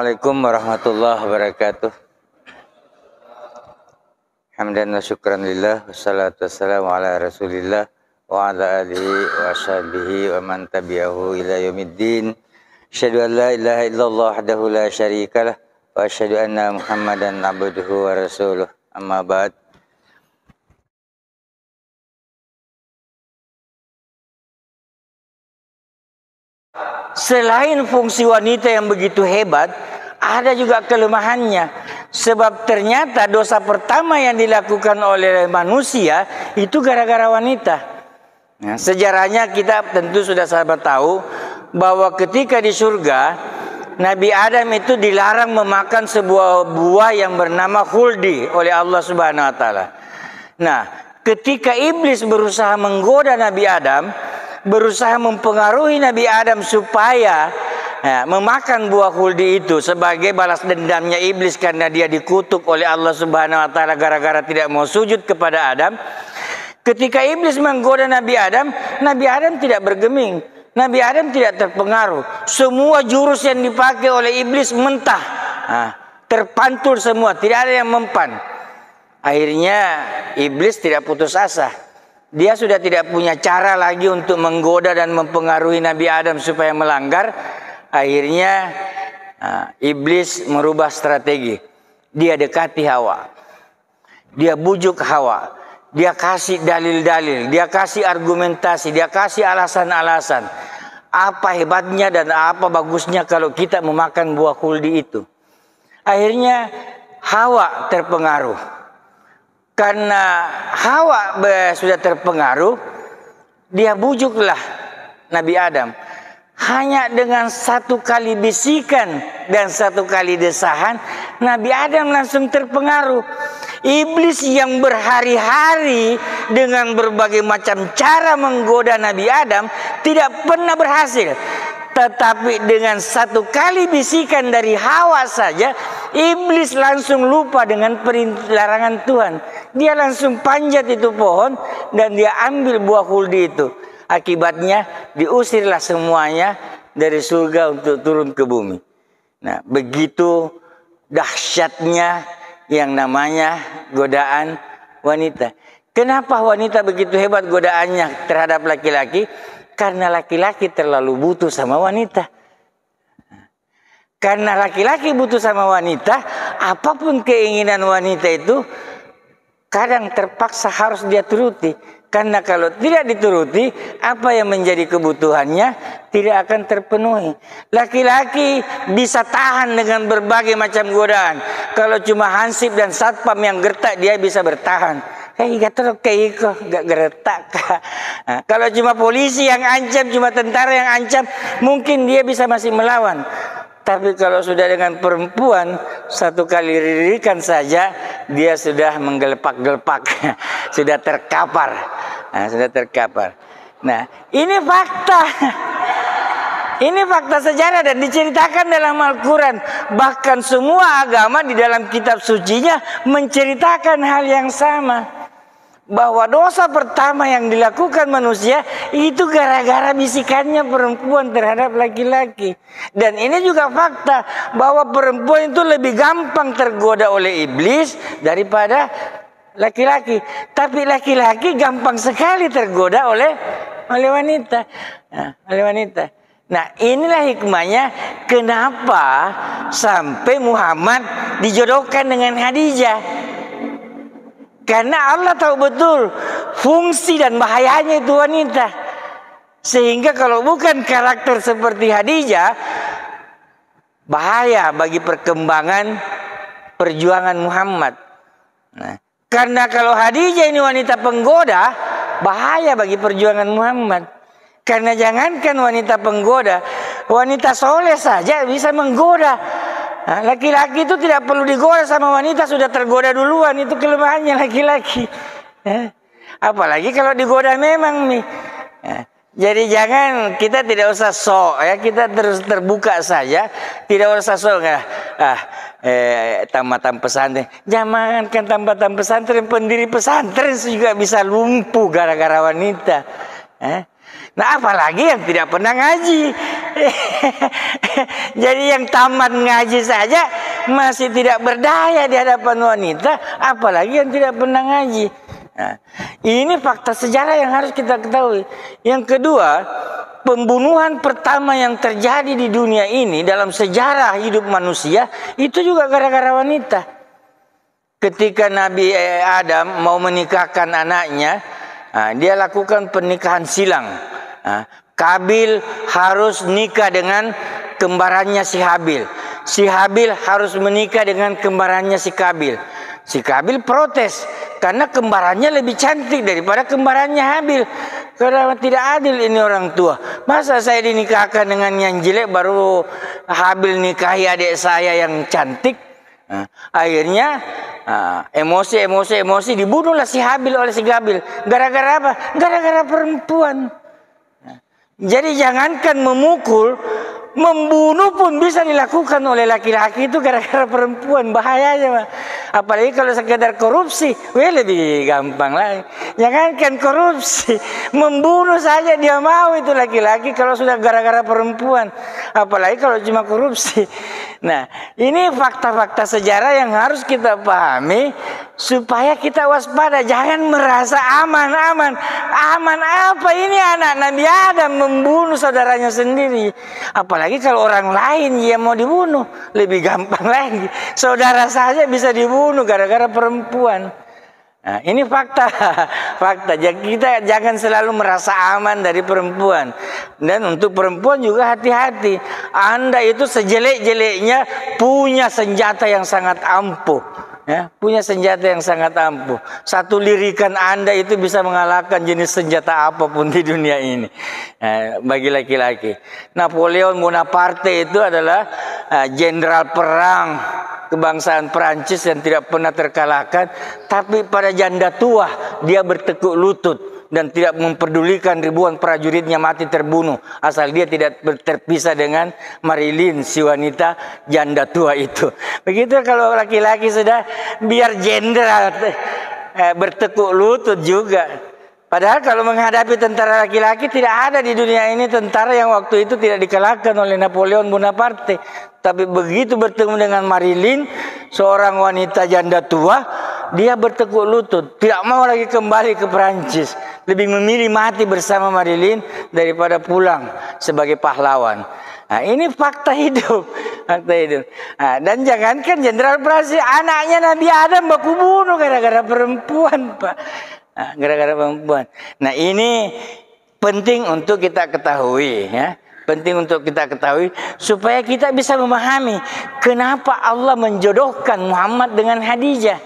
Assalamualaikum warahmatullahi wabarakatuh. Hamdan wa syukran lillah, wassalatu wassalamu ala rasulillah wa ala alihi wa sahbihi wa man tabi'ahu ila yaumiddin. Asyhadu an la ilaha illallah wahdahu la syarikalah wa asyhadu anna Muhammadan abduhu wa rasuluh. Amma ba'd. Selain fungsi wanita yang begitu hebat, ada juga kelemahannya. Sebab ternyata dosa pertama yang dilakukan oleh manusia itu gara-gara wanita. Nah, sejarahnya kita tentu sudah sahabat tahu bahwa ketika di surga, Nabi Adam itu dilarang memakan sebuah buah yang bernama khuldi oleh Allah Subhanahu wa taala. Nah, ketika iblis berusaha menggoda Nabi Adam, berusaha mempengaruhi Nabi Adam supaya memakan buah khuldi itu sebagai balas dendamnya iblis karena dia dikutuk oleh Allah Subhanahu wa taala gara-gara tidak mau sujud kepada Adam. Ketika iblis menggoda Nabi Adam tidak bergeming. Nabi Adam tidak terpengaruh. Semua jurus yang dipakai oleh iblis mentah. Terpantul semua, tidak ada yang mempan. Akhirnya iblis tidak putus asa. Dia sudah tidak punya cara lagi untuk menggoda dan mempengaruhi Nabi Adam supaya melanggar. Akhirnya iblis merubah strategi. Dia dekati Hawa. Dia bujuk Hawa. Dia kasih dalil-dalil. Dia kasih argumentasi. Dia kasih alasan-alasan. Apa hebatnya dan apa bagusnya kalau kita memakan buah khuldi itu. Akhirnya Hawa terpengaruh. Karena Hawa sudah terpengaruh, dia bujuklah Nabi Adam. Hanya dengan satu kali bisikan dan satu kali desahan, Nabi Adam langsung terpengaruh. Iblis yang berhari-hari dengan berbagai macam cara menggoda Nabi Adam tidak pernah berhasil. Tetapi dengan satu kali bisikan dari Hawa saja, iblis langsung lupa dengan larangan Tuhan. Dia langsung panjat itu pohon dan dia ambil buah khuldi itu. Akibatnya diusirlah semuanya dari surga untuk turun ke bumi. Nah, begitu dahsyatnya yang namanya godaan wanita. Kenapa wanita begitu hebat godaannya terhadap laki-laki? Karena laki-laki terlalu butuh sama wanita. Karena laki-laki butuh sama wanita, apapun keinginan wanita itu kadang terpaksa harus dia turuti. Karena kalau tidak dituruti, apa yang menjadi kebutuhannya tidak akan terpenuhi. Laki-laki bisa tahan dengan berbagai macam godaan. Kalau cuma hansip dan satpam yang gertak, dia bisa bertahan. Gak gertak. Kalau cuma polisi yang ancam, cuma tentara yang ancam, mungkin dia bisa masih melawan. Tapi kalau sudah dengan perempuan, satu kali ririkan saja, dia sudah menggelepak-gelepak. Sudah terkapar. Sudah terkapar. Nah, ini fakta. Ini fakta sejarah dan diceritakan dalam Al-Quran. Bahkan semua agama di dalam kitab sucinya menceritakan hal yang sama. Bahwa dosa pertama yang dilakukan manusia itu gara-gara bisikannya perempuan terhadap laki-laki. Dan ini juga fakta bahwa perempuan itu lebih gampang tergoda oleh iblis daripada laki-laki. Tapi laki-laki gampang sekali tergoda oleh wanita. Oleh wanita. Nah, inilah hikmahnya kenapa sampai Muhammad dijodohkan dengan Khadijah. Karena Allah tahu betul fungsi dan bahayanya itu wanita. Sehingga kalau bukan karakter seperti Khadijah, bahaya bagi perkembangan perjuangan Muhammad. Nah, karena kalau Khadijah ini wanita penggoda, bahaya bagi perjuangan Muhammad. Karena jangankan wanita penggoda, wanita soleh saja bisa menggoda. Laki-laki itu tidak perlu digoda sama wanita, sudah tergoda duluan. Itu kelemahannya laki-laki. Apalagi kalau digoda memang nih. Jadi jangan, kita tidak usah sok ya, kita terus terbuka saja, tidak usah sok tamatan pesantren. Jangankan tamatan pesantren, pendiri pesantren juga bisa lumpuh gara-gara wanita. Nah, apalagi yang tidak pernah ngaji. Jadi yang tamat ngaji saja masih tidak berdaya di hadapan wanita, apalagi yang tidak pernah ngaji. Nah, ini fakta sejarah yang harus kita ketahui. Yang kedua, pembunuhan pertama yang terjadi di dunia ini dalam sejarah hidup manusia itu juga gara-gara wanita. Ketika Nabi Adam mau menikahkan anaknya, dia lakukan pernikahan silang. Kabil harus nikah dengan kembarannya si Habil. Si Habil harus menikah dengan kembarannya si Kabil. Si Kabil protes karena kembarannya lebih cantik daripada kembarannya Habil. Karena tidak adil ini orang tua. Masa saya dinikahkan dengan yang jelek baru Habil nikahi adik saya yang cantik? Akhirnya emosi dibunuhlah si Habil oleh si Kabil. Gara-gara apa? Gara-gara perempuan. Jadi jangankan memukul, membunuh pun bisa dilakukan oleh laki-laki itu gara-gara perempuan. Bahayanya, Pak. Apalagi kalau sekedar korupsi, lebih gampang lagi. Jangankan korupsi, membunuh saja dia mau itu laki-laki kalau sudah gara-gara perempuan. Apalagi kalau cuma korupsi. Nah, ini fakta-fakta sejarah yang harus kita pahami supaya kita waspada. Jangan merasa aman. Aman apa ini anak Nabi Adam membunuh saudaranya sendiri. Apalagi kalau orang lain yang mau dibunuh, lebih gampang lagi. Saudara saja bisa dibunuh gara-gara perempuan. Nah, ini fakta. Kita jangan selalu merasa aman dari perempuan. Dan untuk perempuan juga hati-hati. Anda itu sejelek-jeleknya punya senjata yang sangat ampuh. Ya, punya senjata yang sangat ampuh. Satu lirikan Anda itu bisa mengalahkan jenis senjata apapun di dunia ini. Bagi laki-laki. Napoleon Bonaparte itu adalah jenderal perang kebangsaan Perancis yang tidak pernah terkalahkan, tapi pada janda tua dia bertekuk lutut dan tidak memperdulikan ribuan prajuritnya mati terbunuh asal dia tidak terpisah dengan Marilyn, si wanita janda tua itu. Begitu kalau laki-laki sudah biar jenderal bertekuk lutut juga. Padahal kalau menghadapi tentara laki-laki tidak ada di dunia ini tentara yang waktu itu tidak dikalahkan oleh Napoleon Bonaparte. Tapi begitu bertemu dengan Marilyn, seorang wanita janda tua, dia bertekuk lutut, tidak mau lagi kembali ke Perancis. Lebih memilih mati bersama Marilyn daripada pulang sebagai pahlawan. Nah, ini fakta hidup. Dan jangankan jenderal Perancis, anaknya Nabi Adam baku bunuh gara-gara perempuan, Pak. Gara-gara perempuan. Nah, ini penting untuk kita ketahui, ya. Penting untuk kita ketahui supaya kita bisa memahami kenapa Allah menjodohkan Muhammad dengan Khadijah.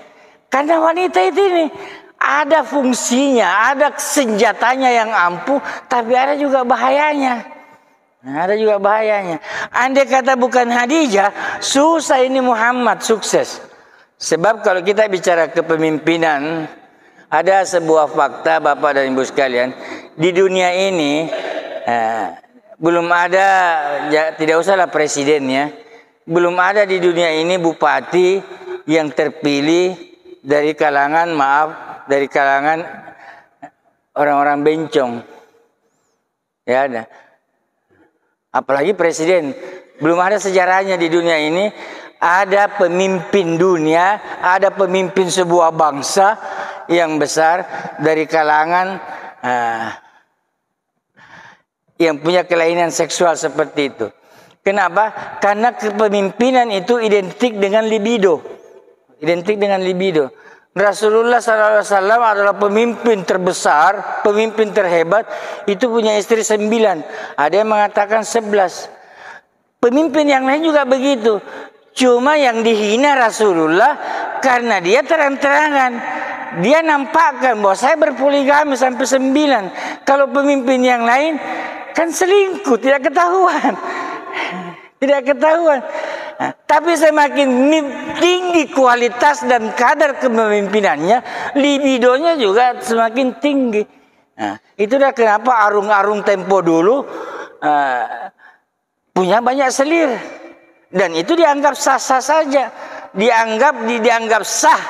Karena wanita itu ini ada fungsinya, ada senjatanya yang ampuh, tapi ada juga bahayanya. Ada juga bahayanya. Andai kata bukan Khadijah, susah ini Muhammad sukses. Sebab kalau kita bicara kepemimpinan, ada sebuah fakta Bapak dan Ibu sekalian, di dunia ini belum ada, tidak usahlah presidennya, belum ada di dunia ini bupati yang terpilih dari kalangan orang-orang bencong. Ya ada. Apalagi presiden, belum ada sejarahnya di dunia ini. Ada pemimpin dunia, ada pemimpin sebuah bangsa yang besar dari kalangan yang punya kelainan seksual seperti itu. Kenapa? Karena kepemimpinan itu identik dengan libido. Identik dengan libido. Rasulullah SAW adalah pemimpin terbesar, pemimpin terhebat. Itu punya istri 9. Ada yang mengatakan 11. Pemimpin yang lain juga begitu. Cuma yang dihina Rasulullah karena dia terang-terangan. Dia nampakkan bahwa saya berpoligami sampai 9. Kalau pemimpin yang lain kan selingkuh, tidak ketahuan. Tidak ketahuan. Nah, tapi semakin tinggi kualitas dan kadar kepemimpinannya, libidonya juga semakin tinggi. Nah, itulah kenapa arung-arung tempo dulu punya banyak selir. Dan itu dianggap sah-sah saja. Dianggap sah.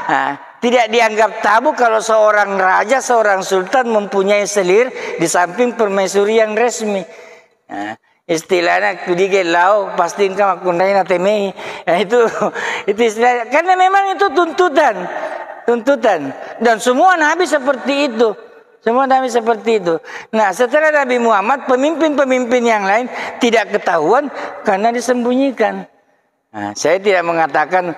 Nah, tidak dianggap tabu kalau seorang raja, seorang sultan mempunyai selir di samping permaisuri yang resmi. Nah, Istilahnya kudige lau pastiin kama kundai na temei. Ya, itu istilah, karena memang itu tuntutan dan semua nabi seperti itu. Semua nabi seperti itu. Nah, setelah Nabi Muhammad, pemimpin-pemimpin yang lain tidak ketahuan karena disembunyikan. Nah, saya tidak mengatakan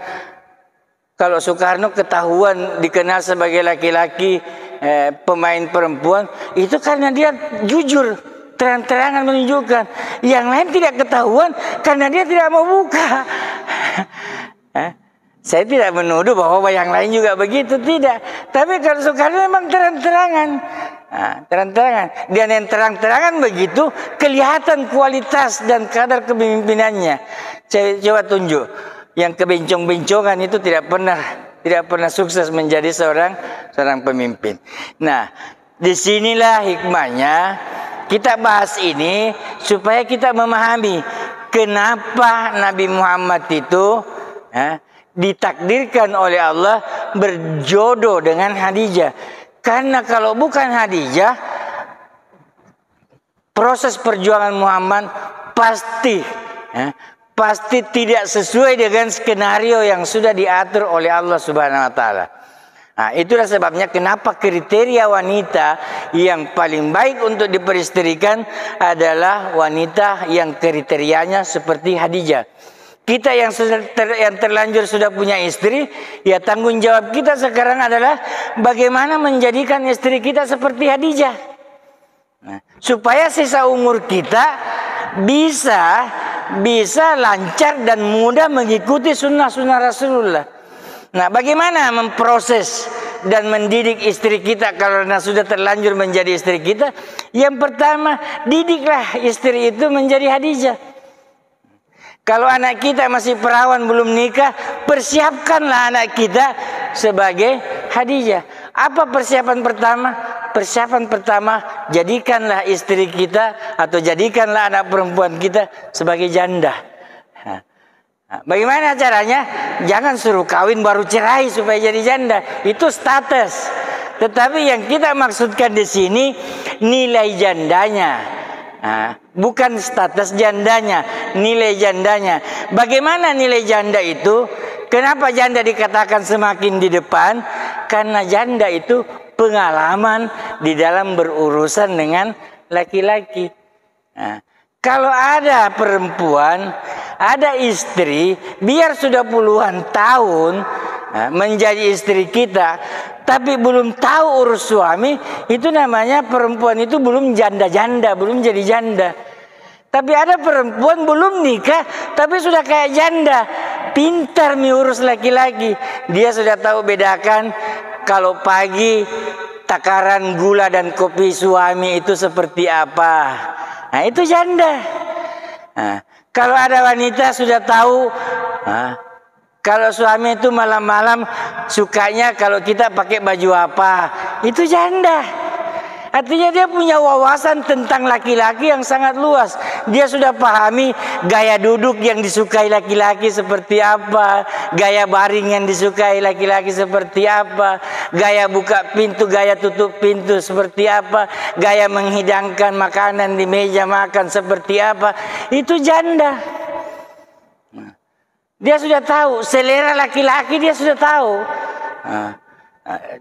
kalau Soekarno ketahuan dikenal sebagai laki-laki pemain perempuan, itu karena dia jujur, terang-terangan menunjukkan. Yang lain tidak ketahuan karena dia tidak mau buka. Saya tidak menuduh bahwa yang lain juga begitu, tidak. Tapi kalau Soekarno memang terang-terangan. Terang-terangan. Dan yang terang-terangan begitu kelihatan kualitas dan kadar kepemimpinannya. Coba tunjuk. Yang kebencong-bencongan itu tidak pernah sukses menjadi seorang pemimpin. Nah, disinilah hikmahnya kita bahas ini supaya kita memahami kenapa Nabi Muhammad itu ditakdirkan oleh Allah berjodoh dengan Khadijah. Karena kalau bukan Khadijah, proses perjuangan Muhammad pasti tidak sesuai dengan skenario yang sudah diatur oleh Allah Subhanahu wa taala. Nah, itulah sebabnya kenapa kriteria wanita yang paling baik untuk diperistrikan adalah wanita yang kriterianya seperti Khadijah. Kita yang terlanjur sudah punya istri, ya tanggung jawab kita sekarang adalah bagaimana menjadikan istri kita seperti Khadijah. Nah, supaya sisa umur kita bisa lancar dan mudah mengikuti sunnah-sunnah Rasulullah. Nah, bagaimana memproses dan mendidik istri kita karena sudah terlanjur menjadi istri kita? Yang pertama, didiklah istri itu menjadi Khadijah. Kalau anak kita masih perawan belum nikah, persiapkanlah anak kita sebagai Khadijah. Apa persiapan pertama? Persiapan pertama, jadikanlah istri kita atau jadikanlah anak perempuan kita sebagai janda. Bagaimana caranya? Jangan suruh kawin baru cerai supaya jadi janda. Itu status. Tetapi yang kita maksudkan di sini nilai jandanya. Bukan status jandanya, nilai jandanya. Bagaimana nilai janda itu? Kenapa janda dikatakan semakin di depan? Karena janda itu pengalaman di dalam berurusan dengan laki-laki. Kalau ada perempuan, ada istri, biar sudah puluhan tahun menjadi istri kita, tapi belum tahu urus suami, itu namanya perempuan itu belum janda-janda, belum jadi janda. Tapi ada perempuan belum nikah, tapi sudah kayak janda, pintar mengurus laki-laki. Dia sudah tahu bedakan kalau pagi takaran gula dan kopi suami itu seperti apa. Nah, itu janda. Kalau ada wanita sudah tahu, kalau suami itu malam-malam sukanya kalau kita pakai baju apa, itu janda. Artinya dia punya wawasan tentang laki-laki yang sangat luas. Dia sudah pahami gaya duduk yang disukai laki-laki seperti apa, gaya baring yang disukai laki-laki seperti apa, gaya buka pintu, gaya tutup pintu seperti apa, gaya menghidangkan makanan di meja makan seperti apa. Itu janda. Dia sudah tahu selera laki-laki, dia sudah tahu.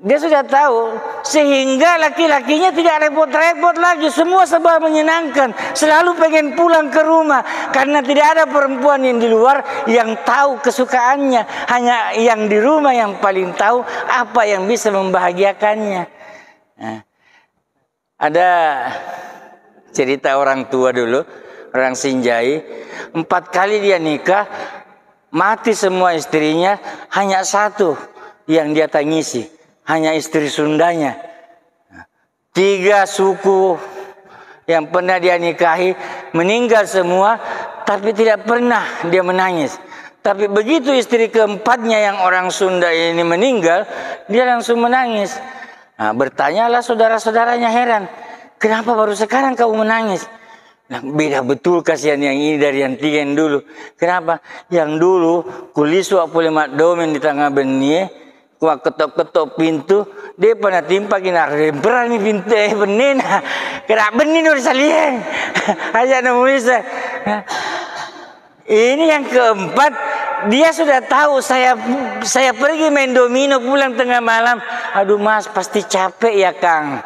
Dia sudah tahu, sehingga laki-lakinya tidak repot-repot lagi. Semua serba menyenangkan, selalu pengen pulang ke rumah. Karena tidak ada perempuan yang di luar yang tahu kesukaannya. Hanya yang di rumah yang paling tahu apa yang bisa membahagiakannya. Ada cerita orang tua dulu, orang Sinjai, 4 kali dia nikah, mati semua istrinya, hanya satu yang dia tangisi, hanya istri Sundanya. 3 suku yang pernah dia nikahi meninggal semua, tapi tidak pernah dia menangis. Tapi begitu istri keempatnya yang orang Sunda ini meninggal, dia langsung menangis. Bertanyalah saudara-saudaranya heran, kenapa baru sekarang kamu menangis? Nah, beda betul kasihan yang ini dari yang 3 yang dulu. Kenapa? Yang dulu kulisu apole mak domen di tengah benie, kuah ketok-ketok pintu, dia pernah timpa kena remperan ni pintu benena. Kena benih nur salien. Aja namu bisa. Ini yang keempat, dia sudah tahu saya pergi main domino pulang tengah malam. Aduh mas, pasti capek ya Kang.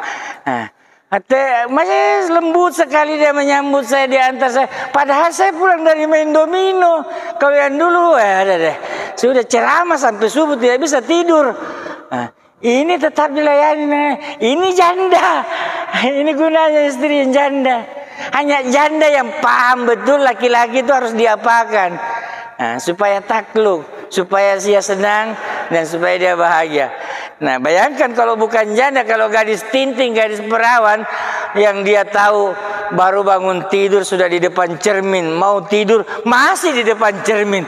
Masih lembut sekali dia menyambut saya, diantar saya. Padahal saya pulang dari main domino. Kalau yang dulu, sudah ceramah sampai subuh tidak bisa tidur. Ini tetap dilayani. Ini janda. Ini gunanya istri yang janda. Hanya janda yang paham betul laki-laki itu harus diapakan. Supaya takluk, supaya dia senang, dan supaya dia bahagia. Nah, bayangkan kalau bukan janda, kalau gadis tinting, gadis perawan, yang dia tahu baru bangun tidur sudah di depan cermin, mau tidur masih di depan cermin.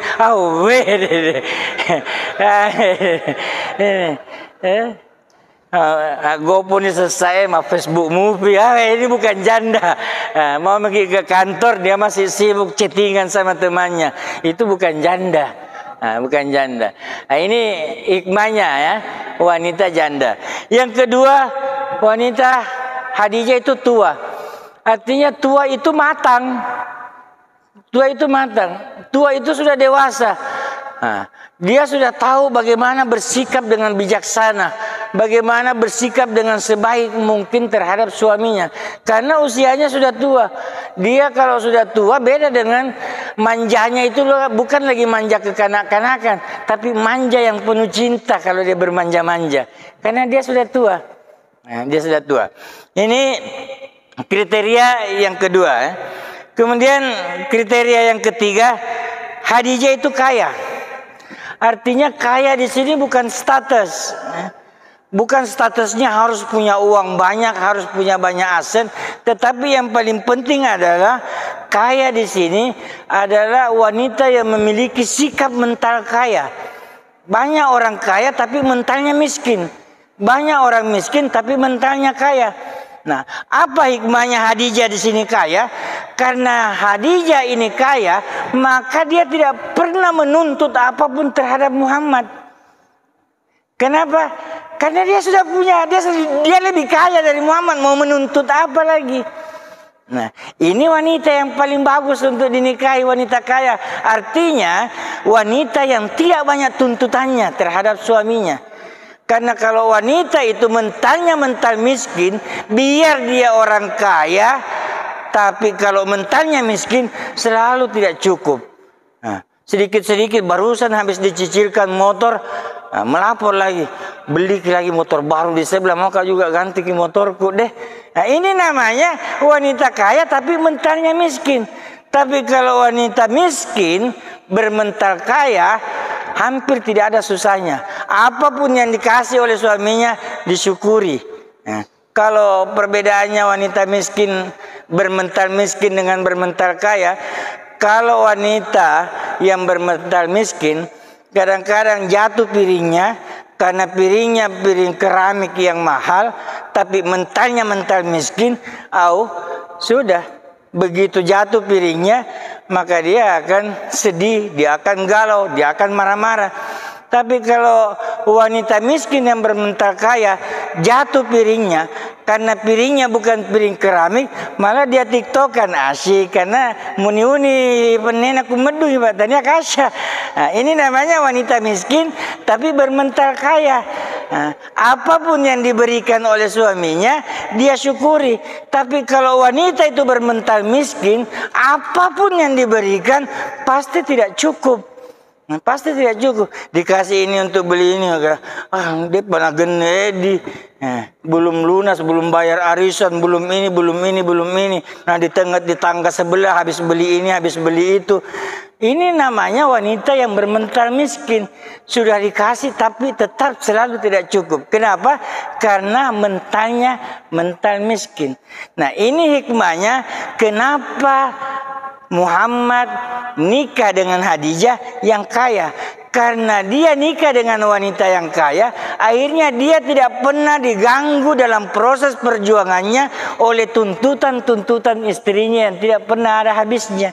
GoPro ini selesai sama Facebook movie. Ini bukan janda. Mau pergi ke kantor dia masih sibuk chattingan sama temannya. Itu bukan janda. Bukan janda. Ini hikmahnya ya, wanita janda. Yang kedua, wanita Khadijah itu tua. Artinya tua itu matang. Tua itu matang. Tua itu sudah dewasa. Dia sudah tahu bagaimana bersikap dengan bijaksana, bagaimana bersikap dengan sebaik mungkin terhadap suaminya. Karena usianya sudah tua. Dia kalau sudah tua beda dengan manjanya itu, bukan lagi manja kekanak-kanakan, tapi manja yang penuh cinta kalau dia bermanja-manja. Karena dia sudah tua. Dia sudah tua. Ini kriteria yang kedua. Kemudian kriteria yang ketiga, Khadijah itu kaya. Artinya kaya di sini bukan status. Bukan statusnya harus punya uang banyak, harus punya banyak aset. Tetapi yang paling penting adalah kaya di sini adalah wanita yang memiliki sikap mental kaya. Banyak orang kaya tapi mentalnya miskin. Banyak orang miskin tapi mentalnya kaya. Nah, apa hikmahnya Khadijah di sini kaya? Karena Khadijah ini kaya, maka dia tidak pernah menuntut apapun terhadap Muhammad. Kenapa? Karena dia sudah punya, dia lebih kaya dari Muhammad, mau menuntut apa lagi? Nah, ini wanita yang paling bagus untuk dinikahi, wanita kaya. Artinya wanita yang tidak banyak tuntutannya terhadap suaminya. Karena kalau wanita itu mentalnya mental miskin, biar dia orang kaya, tapi kalau mentalnya miskin selalu tidak cukup. Sedikit-sedikit barusan habis dicicilkan motor, melapor lagi, beli lagi motor baru di sebelah, mau kau juga ganti ke motorku deh. Ini namanya wanita kaya tapi mentalnya miskin. Tapi kalau wanita miskin bermental kaya, hampir tidak ada susahnya. Apapun yang dikasih oleh suaminya disyukuri. Kalau perbedaannya wanita miskin bermental miskin dengan bermental kaya, kalau wanita yang bermental miskin kadang-kadang jatuh piringnya karena piringnya piring keramik yang mahal, tapi mentalnya mental miskin, sudah. Begitu jatuh piringnya, maka dia akan sedih, dia akan galau, dia akan marah-marah. Tapi kalau wanita miskin yang bermental kaya, jatuh piringnya, karena piringnya bukan piring keramik, malah dia tiktokan asyik, karena muni-uni penena kumedu tanya kasya. Ini namanya wanita miskin tapi bermental kaya. Apapun yang diberikan oleh suaminya dia syukuri. Tapi kalau wanita itu bermental miskin, apapun yang diberikan pasti tidak cukup. Pasti tidak cukup. Dikasih ini untuk beli ini, dia pernah gede, belum lunas, belum bayar arisan, belum ini, belum ini, belum ini. Nah di tangga sebelah habis beli ini, habis beli itu. Ini namanya wanita yang bermental miskin. Sudah dikasih tapi tetap selalu tidak cukup. Kenapa? Karena mentalnya mental miskin. Nah ini hikmahnya kenapa Muhammad nikah dengan Khadijah yang kaya. Karena dia nikah dengan wanita yang kaya, akhirnya dia tidak pernah diganggu dalam proses perjuangannya oleh tuntutan-tuntutan istrinya yang tidak pernah ada habisnya.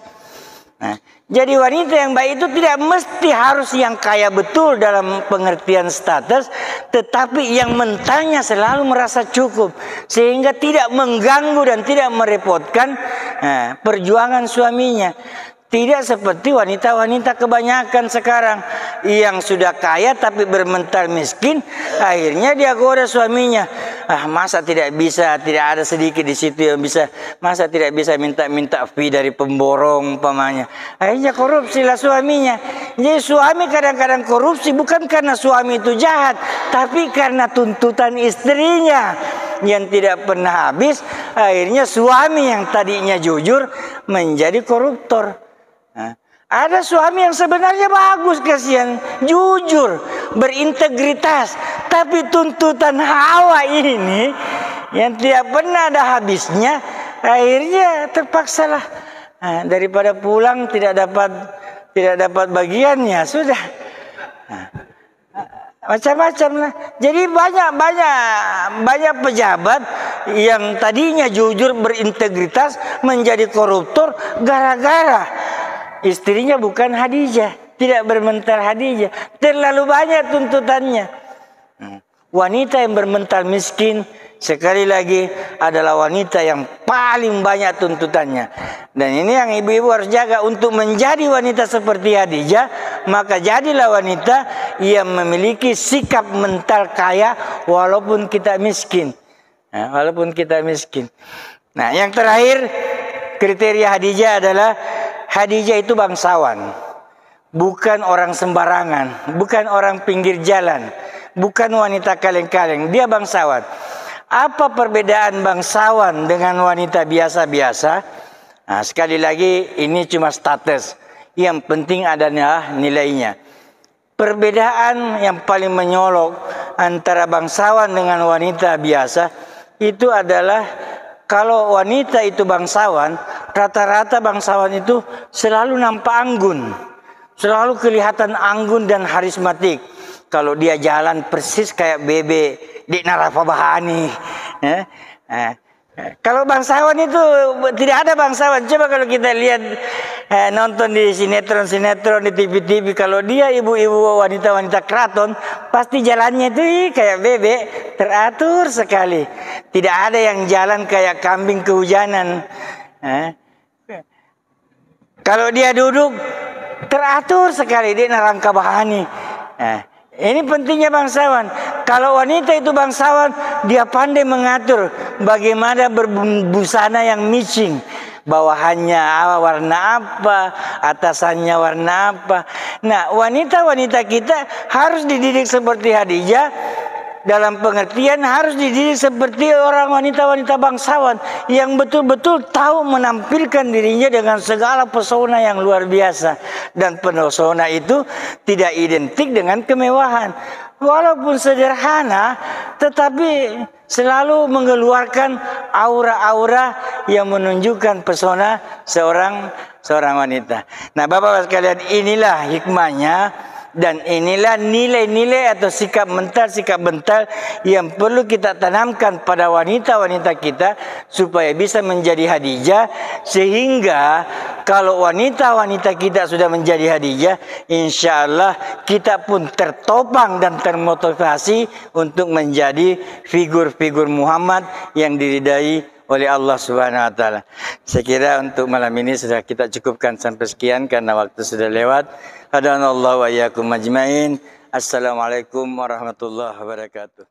Jadi wanita yang baik itu tidak mesti harus yang kaya betul dalam pengertian status, tetapi yang mentalnya selalu merasa cukup, sehingga tidak mengganggu dan tidak merepotkan perjuangan suaminya. Tidak seperti wanita-wanita kebanyakan sekarang yang sudah kaya tapi bermental miskin, akhirnya dia goda suaminya. Masa tidak bisa, tidak ada sedikit di situ yang bisa, masa tidak bisa minta fee dari pemborong umpamanya. Akhirnya korupsi lah suaminya. Jadi suami kadang-kadang korupsi bukan karena suami itu jahat, tapi karena tuntutan istrinya yang tidak pernah habis. Akhirnya suami yang tadinya jujur menjadi koruptor. Ada suami yang sebenarnya bagus, kasihan, jujur, berintegritas, tapi tuntutan hawa ini yang tidak pernah ada habisnya, akhirnya terpaksalah daripada pulang tidak dapat bagiannya, sudah macam-macam lah. Jadi banyak pejabat yang tadinya jujur berintegritas menjadi koruptor gara-gara istrinya bukan Khadijah, tidak bermental Khadijah. Terlalu banyak tuntutannya. Wanita yang bermental miskin sekali lagi adalah wanita yang paling banyak tuntutannya. Dan ini yang ibu-ibu harus jaga untuk menjadi wanita seperti Khadijah. Maka jadilah wanita yang memiliki sikap mental kaya walaupun kita miskin. Walaupun kita miskin. Nah, yang terakhir kriteria Khadijah adalah Khadijah itu bangsawan, bukan orang sembarangan, bukan orang pinggir jalan, bukan wanita kaleng-kaleng, dia bangsawan. Apa perbedaan bangsawan dengan wanita biasa-biasa? Sekali lagi ini cuma status, yang penting adalah nilainya. Perbedaan yang paling menyolok antara bangsawan dengan wanita biasa itu adalah kalau wanita itu bangsawan, rata-rata bangsawan itu selalu nampak anggun. Selalu kelihatan anggun dan karismatik. Kalau dia jalan persis kayak bebek di Narafa Bahani. Kalau bangsawan itu tidak ada bangsawan. Coba kalau kita lihat nonton di sinetron-sinetron di TV-TV, kalau dia ibu-ibu wanita-wanita keraton, pasti jalannya itu kayak bebek, teratur sekali. Tidak ada yang jalan kayak kambing kehujanan. Kalau dia duduk teratur sekali di Narangka Bahani. Ini pentingnya bangsawan. Kalau wanita itu bangsawan, dia pandai mengatur bagaimana berbusana yang matching. Bawahannya warna apa, atasannya warna apa. Nah, wanita-wanita kita harus dididik seperti Khadijah. Dalam pengertian harus dididik seperti orang wanita-wanita bangsawan yang betul-betul tahu menampilkan dirinya dengan segala pesona yang luar biasa. Dan pesona itu tidak identik dengan kemewahan. Walaupun sederhana, tetapi selalu mengeluarkan aura-aura yang menunjukkan pesona seorang wanita. Nah, Bapak-Bapak sekalian, inilah hikmahnya. Dan inilah nilai-nilai atau sikap mental yang perlu kita tanamkan pada wanita-wanita kita supaya bisa menjadi Khadijah. Sehingga kalau wanita-wanita kita sudah menjadi Khadijah, insya Allah kita pun tertopang dan termotivasi untuk menjadi figur-figur Muhammad yang diridai oleh Allah Subhanahu wa taala. Saya kira untuk malam ini sudah kita cukupkan sampai sekian karena waktu sudah lewat. Hadanallahu wa iyyakum ajmain. Assalamualaikum warahmatullahi wabarakatuh.